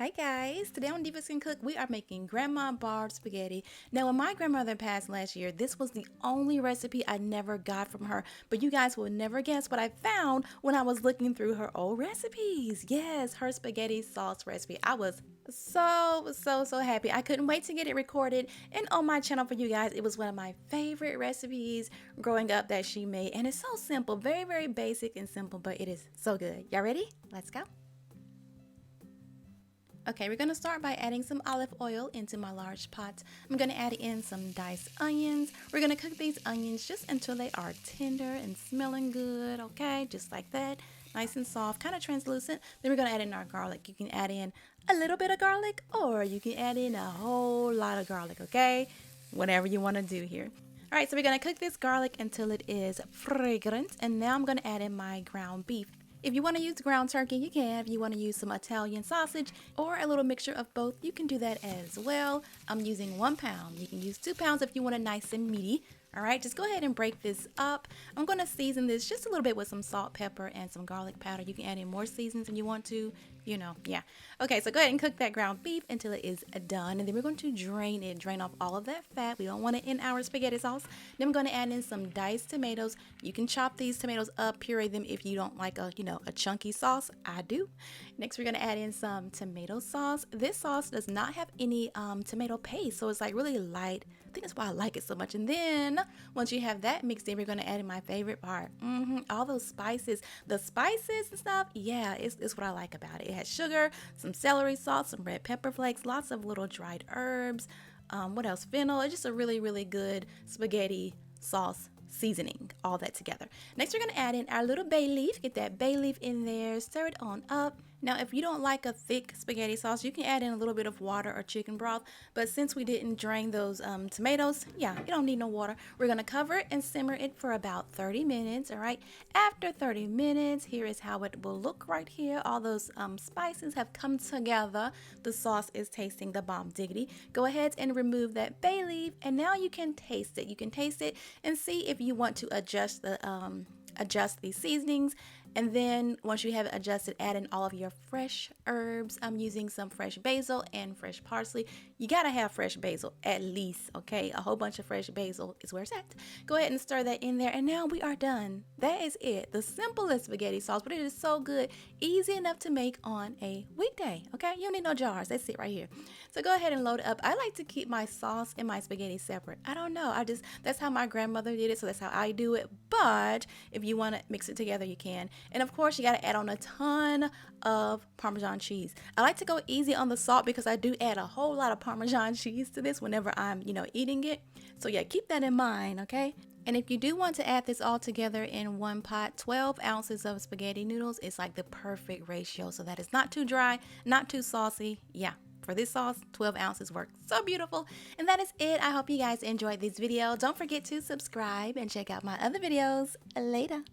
Hi guys, today on Divas Can Cook, we are making Grandma Barb spaghetti. Now when my grandmother passed last year, this was the only recipe I never got from her, but you guys will never guess what I found when I was looking through her old recipes. Yes, her spaghetti sauce recipe. I was so happy. I couldn't wait to get it recorded and on my channel for you guys. It was one of my favorite recipes growing up that she made, and it's so simple, very basic and simple, but it is so good. Y'all ready? Let's go. Okay, we're going to start by adding some olive oil into my large pot. I'm going to add in some diced onions. We're going to cook these onions just until they are tender and smelling good, okay? Just like that, nice and soft, kind of translucent. Then we're going to add in our garlic. You can add in a little bit of garlic or you can add in a whole lot of garlic, okay? Whatever you want to do here. All right, so we're going to cook this garlic until it is fragrant. And now I'm going to add in my ground beef. If you want to use ground turkey, you can. If you want to use some Italian sausage or a little mixture of both, you can do that as well. I'm using 1 pound. You can use 2 pounds if you want it nice and meaty. All right, just go ahead and break this up. I'm going to season this just a little bit with some salt, pepper, and some garlic powder. You can add in more seasonings if you want to, yeah. Okay, so go ahead and cook that ground beef until it is done. And then we're going to drain off all of that fat. We don't want it in our spaghetti sauce. Then I'm going to add in some diced tomatoes. You can chop these tomatoes up, puree them if you don't like a chunky sauce. I do. Next, we're going to add in some tomato sauce. This sauce does not have any tomato paste, so it's like really light. I think that's why I like it so much. And then once you have that mixed in, we're going to add in my favorite part. All those spices. The spices and stuff, yeah, it's what I like about it. It has sugar, some celery salt, some red pepper flakes, lots of little dried herbs. What else? Fennel. It's just a really good spaghetti sauce seasoning, all that together. Next, we're going to add in our little bay leaf. Get that bay leaf in there, stir it on up. Now, if you don't like a thick spaghetti sauce, you can add in a little bit of water or chicken broth. But since we didn't drain those tomatoes, yeah, you don't need no water. We're going to cover it and simmer it for about 30 minutes, all right? After 30 minutes, here is how it will look right here. All those spices have come together. The sauce is tasting the bomb diggity. Go ahead and remove that bay leaf, and now you can taste it. You can taste it and see if you want to adjust the seasonings. And then once you have it adjusted, add in all of your fresh herbs. I'm using some fresh basil and fresh parsley. You gotta have fresh basil at least, okay? A whole bunch of fresh basil is where it's at. Go ahead and stir that in there, and now we are done. That is it. The simplest spaghetti sauce, but it is so good. Easy enough to make on a weekday, okay? You don't need no jars. That's it right here. So go ahead and load it up. I like to keep my sauce and my spaghetti separate. I don't know. That's how my grandmother did it, so that's how I do it. But if you want to mix it together, you can. And of course, you got to add on a ton of Parmesan cheese. I like to go easy on the salt because I do add a whole lot of Parmesan cheese to this whenever I'm, eating it. So yeah, keep that in mind, okay? And if you do want to add this all together in one pot, 12 ounces of spaghetti noodles is like the perfect ratio. So that is not too dry, not too saucy. Yeah. For this sauce, 12 ounces work so beautiful. And that is it. I hope you guys enjoyed this video. Don't forget to subscribe and check out my other videos later.